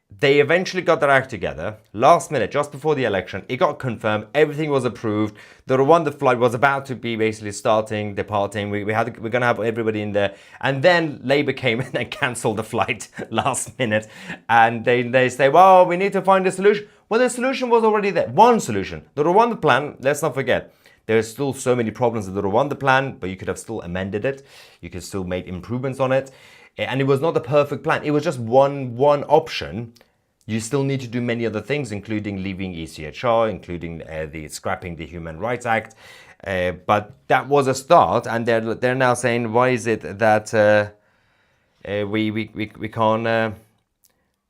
They eventually got their act together. Last minute, just before the election, it got confirmed. Everything was approved. The Rwanda flight was about to be basically departing. We're going to have everybody in there. And then Labour came in and cancelled the flight last minute. And they say, well, we need to find a solution. Well, the solution was already there. One solution. The Rwanda plan, let's not forget, there are still so many problems with the Rwanda plan, but you could have still amended it. You could still make improvements on it. And it was not a perfect plan. It was just one option. You still need to do many other things, including leaving ECHR, including scrapping the Human Rights Act. But that was a start, and they're now saying, why is it that we can't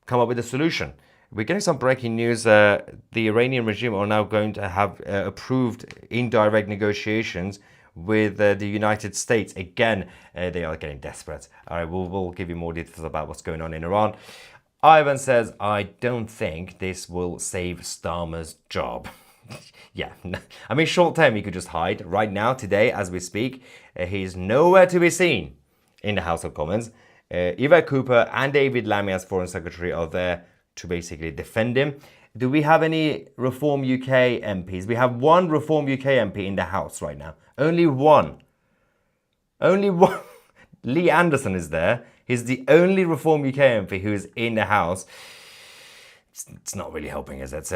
come up with a solution? We're getting some breaking news. The Iranian regime are now going to have approved indirect negotiations with the United States. Again, they are getting desperate. All right, we'll give you more details about what's going on in Iran. Ivan says, I don't think this will save Starmer's job. Yeah, I mean, short term, he could just hide. Right now, today, as we speak, he's nowhere to be seen in the House of Commons. Eva Cooper and David Lammy as Foreign Secretary are there to basically defend him. Do we have any Reform UK MPs? We have one Reform UK MP in the House right now. Only one. Only one. Lee Anderson is there. He's the only Reform UK MP who is in the House. It's not really helping, is it?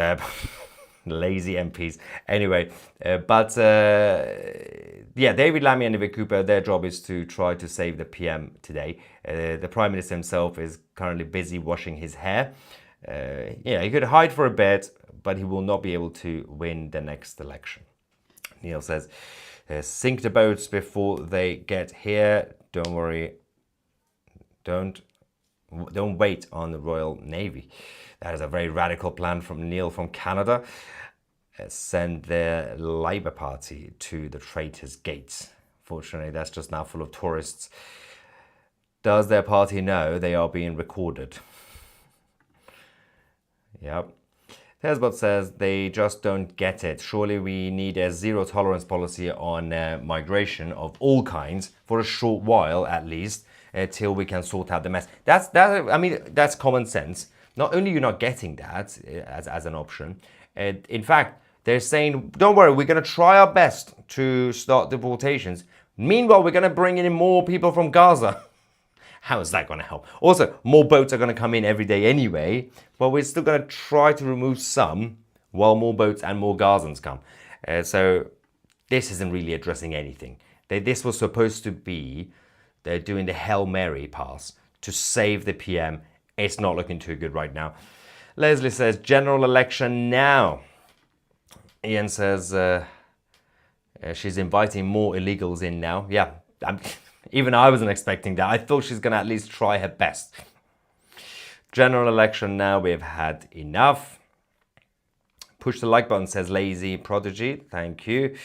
Lazy MPs. Anyway, yeah, David Lammy and Eva Cooper, their job is to try to save the PM today. The Prime Minister himself is currently busy washing his hair. Yeah, he could hide for a bit, but he will not be able to win the next election. Neil says, Sink the boats before they get here. Don't worry. Don't wait on the Royal Navy. That is a very radical plan from Neil from Canada. Send their Labour Party to the traitors' gates. Fortunately, that's just now full of tourists. Does their party know they are being recorded? Yep. Tesbot says they just don't get it. Surely we need a zero tolerance policy on migration of all kinds for a short while at least, till we can sort out the mess. I mean, that's common sense. Not only you're not getting that as an option, in fact, they're saying, don't worry, we're going to try our best to start deportations. Meanwhile, we're going to bring in more people from Gaza. How is that going to help? Also, more boats are going to come in every day anyway, but we're still going to try to remove some while more boats and more Gazans come. So this isn't really addressing anything. This was supposed to be, they're doing the Hail Mary pass to save the PM. It's not looking too good right now. Leslie says, general election now. Ian says, she's inviting more illegals in now. Yeah, even I wasn't expecting that. I thought she's going to at least try her best. General election now. We've had enough. Push the like button, says Lazy Prodigy. Thank you.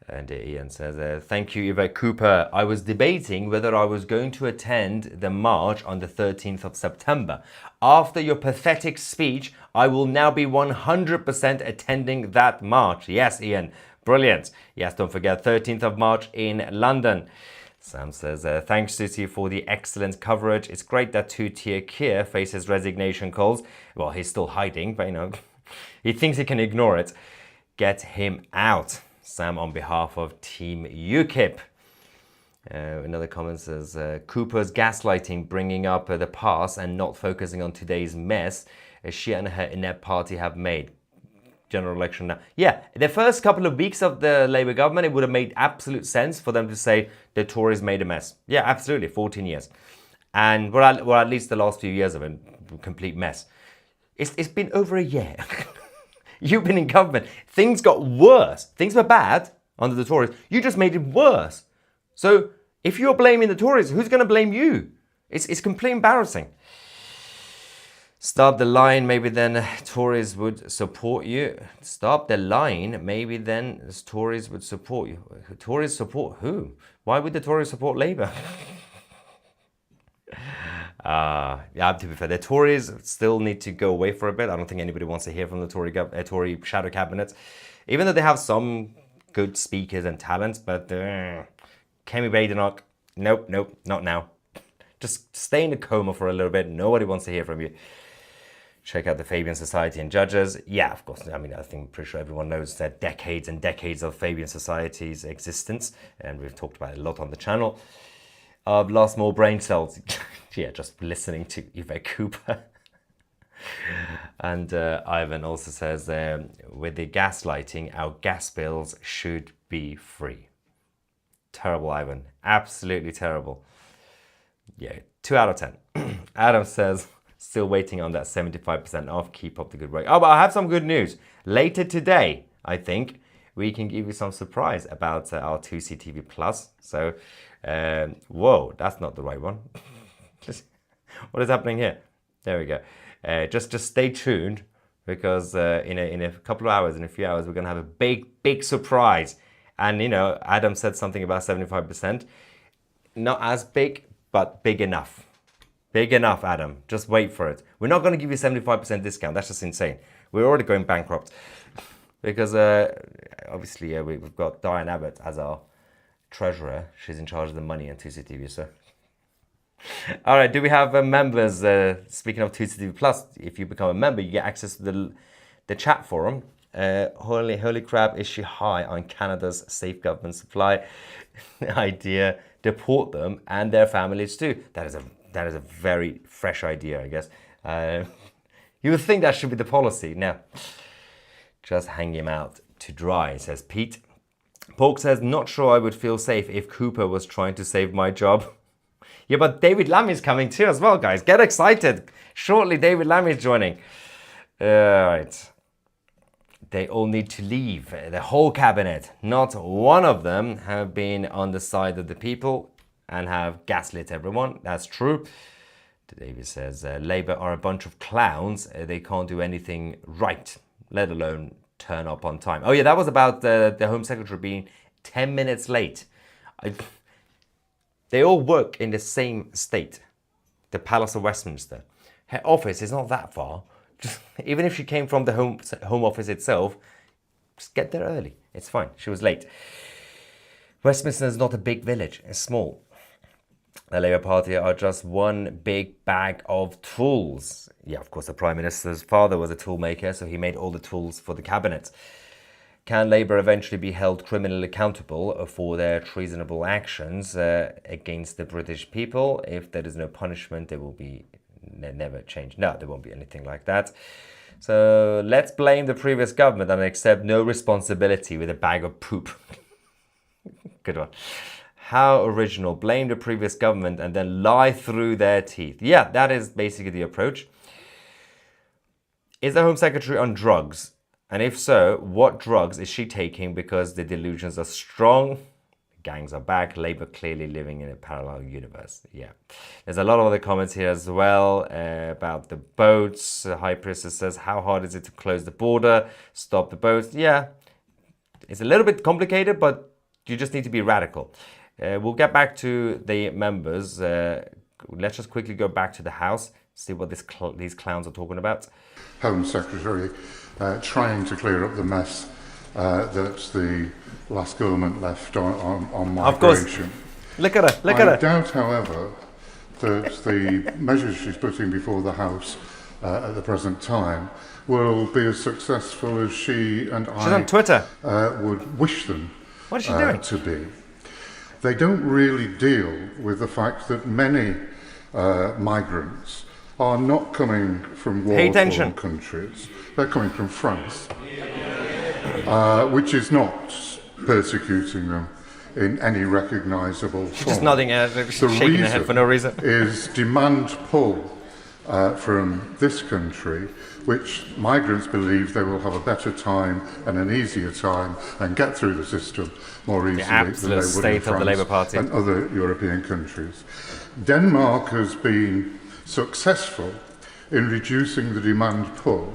And Ian says, thank you, Eva Cooper. I was debating whether I was going to attend the march on the 13th of September. After your pathetic speech, I will now be 100% attending that march. Yes, Ian. Brilliant. Yes, don't forget, 13th of March in London. Sam says, thanks, Tousi, for the excellent coverage. It's great that two-tier Keir faces resignation calls. Well, he's still hiding, but, you know, he thinks he can ignore it. Get him out. Sam on behalf of Team UKIP. Another comment says, Cooper's gaslighting, bringing up the past and not focusing on today's mess she and her inept party have made. General election now. Yeah, the first couple of weeks of the Labour government, it would have made absolute sense for them to say the Tories made a mess. Yeah, absolutely, 14 years. And well, at least the last few years of a complete mess. It's been over a year. You've been in government. Things got worse. Things were bad under the Tories. You just made it worse. So if you're blaming the Tories, who's going to blame you? It's completely embarrassing. Stop the line, maybe then Tories would support you. Stop the line, maybe then Tories would support you. Tories support who? Why would the Tories support Labour? Yeah, to be fair, the Tories still need to go away for a bit. I don't think anybody wants to hear from the Tory shadow cabinet, even though they have some good speakers and talents. But Kemi Badenoch, nope, not now. Just stay in the coma for a little bit. Nobody wants to hear from you. Check out the Fabian Society and Judges. Yeah, of course. I mean, I'm pretty sure everyone knows that decades and decades of Fabian Society's existence, and we've talked about it a lot on the channel. I've lost more brain cells. Yeah, just listening to Eva Cooper. And Ivan also says, with the gaslighting, our gas bills should be free. Terrible, Ivan. Absolutely terrible. Yeah, 2 out of 10. Adam says, still waiting on that 75% off. Keep up the good work. Oh, but I have some good news. Later today, I think, we can give you some surprise about our Tousi TV Plus. So, whoa, that's not the right one. What is happening here? There we go. Just stay tuned, because in a couple of hours, in a few hours, we're going to have a big surprise. And, you know, Adam said something about 75%. Not as big, but big enough. Big enough, Adam. Just wait for it. We're not going to give you 75% discount. That's just insane. We're already going bankrupt. Because, obviously, we've got Diane Abbott as our treasurer. She's in charge of the money on Tousi TV, so... All right, do we have members? Speaking of Tousi TV Plus, if you become a member, you get access to the chat forum. Holy crap, is she high on Canada's safe government supply idea? Deport them and their families too. That is a very fresh idea, I guess. You would think that should be the policy. No, just hang him out to dry, says Pete. Pork says, not sure I would feel safe if Cooper was trying to save my job. Yeah, but David Lammy's coming too as well, guys. Get excited. Shortly, David Lammy's joining. Right. they all need to leave. The whole cabinet, not one of them, have been on the side of the people and have gaslit everyone. That's true. David says, Labour are a bunch of clowns. They can't do anything right, let alone turn up on time. Oh yeah, that was about the Home Secretary being 10 minutes late. They all work in the same state, the Palace of Westminster. Her office is not that far. Even if she came from the home office itself, just get there early. It's fine. She was late. Westminster is not a big village. It's small. The Labour Party are just one big bag of tools. Yeah, of course, the Prime Minister's father was a tool maker, so he made all the tools for the cabinet. Can Labour eventually be held criminally accountable for their treasonable actions against the British people? If there is no punishment, there will be never change. No, there won't be anything like that. So let's blame the previous government and accept no responsibility with a bag of poop. Good one. How original. Blame the previous government and then lie through their teeth. Yeah, that is basically the approach. Is the Home Secretary on drugs? And if so, what drugs is she taking because the delusions are strong? Gangs are back. Labour clearly living in a parallel universe. Yeah. There's a lot of other comments here as well about the boats. High Priestess says, how hard is it to close the border? Stop the boats? Yeah. It's a little bit complicated, but you just need to be radical. We'll get back to the members. Let's just quickly go back to the House, see what these clowns are talking about. Home Secretary trying to clear up the mess that the last government left on migration. Of course. Look at her. I doubt, however, that the measures she's putting before the House at the present time will be as successful as she and She's on Twitter. Would wish them what is she doing? To be. They don't really deal with the fact that many migrants are not coming from war-torn countries. They're coming from France, which is not persecuting them in any recognisable form. Just nodding her head, shaking her head for no reason. Is demand pull from this country, which migrants believe they will have a better time and an easier time and get through the system more easily than they would in France and other European countries. Denmark has been successful in reducing the demand pull.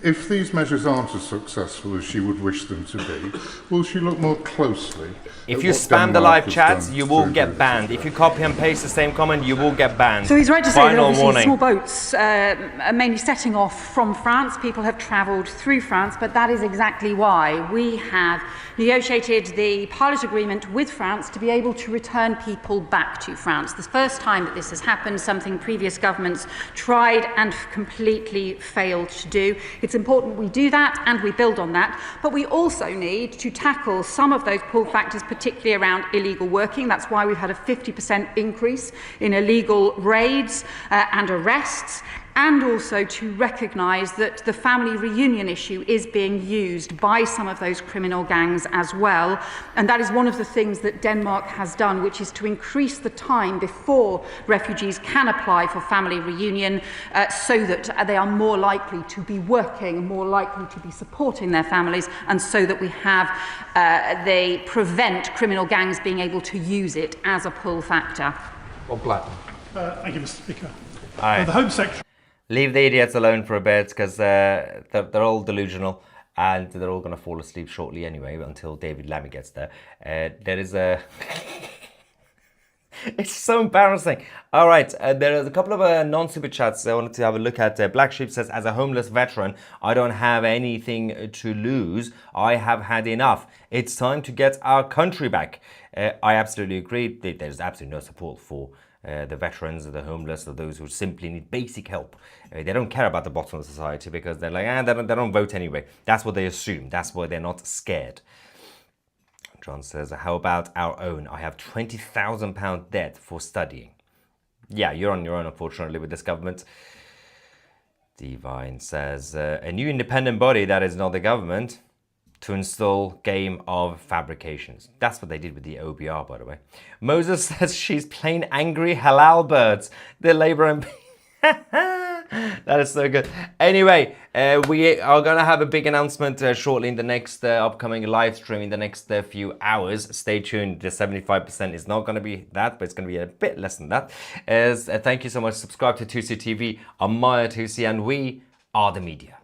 If these measures aren't as successful as she would wish them to be, will she look more closely? If you spam the live chats, you will get banned. If you copy and paste the same comment, you will get banned. So he's right to say that obviously small boats are mainly setting off from France. People have travelled through France, but that is exactly why we have negotiated the pilot agreement with France to be able to return people back to France. The first time that this has happened, something previous governments tried and completely failed to do. It's important we do that and we build on that, but we also need to tackle some of those pull factors, particularly around illegal working. That's why we've had a 50% increase in illegal raids and arrests, and also to recognise that the family reunion issue is being used by some of those criminal gangs as well. And that is one of the things that Denmark has done, which is to increase the time before refugees can apply for family reunion so that they are more likely to be working, more likely to be supporting their families, and so that we have, they prevent criminal gangs being able to use it as a pull factor. Bob Black. Thank you, Mr. Speaker. The Home Secretary. Leave the idiots alone for a bit, because they're all delusional and they're all going to fall asleep shortly anyway until David Lammy gets there. There is a... It's so embarrassing. All right, there are a couple of non-super chats I wanted to have a look at. Black Sheep says, as a homeless veteran, I don't have anything to lose. I have had enough. It's time to get our country back. I absolutely agree. There's absolutely no support for the veterans, the homeless, or those who simply need basic help. They don't care about the bottom of society because they're like, they don't vote anyway. That's what they assume. That's why they're not scared. John says, how about our own? I have £20,000 debt for studying. Yeah, you're on your own, unfortunately, with this government. Divine says, a new independent body that is not the government to install game of fabrications. That's what they did with the OBR, by the way. Moses says she's plain angry halal birds. The Labour MP... That is so good. Anyway, We are going to have a big announcement shortly in the next upcoming live stream in the next few hours. Stay tuned. The 75% is not going to be that, but it's going to be a bit less than that. Thank you so much. Subscribe to Tousi TV. I'm Tousi, and we are the media.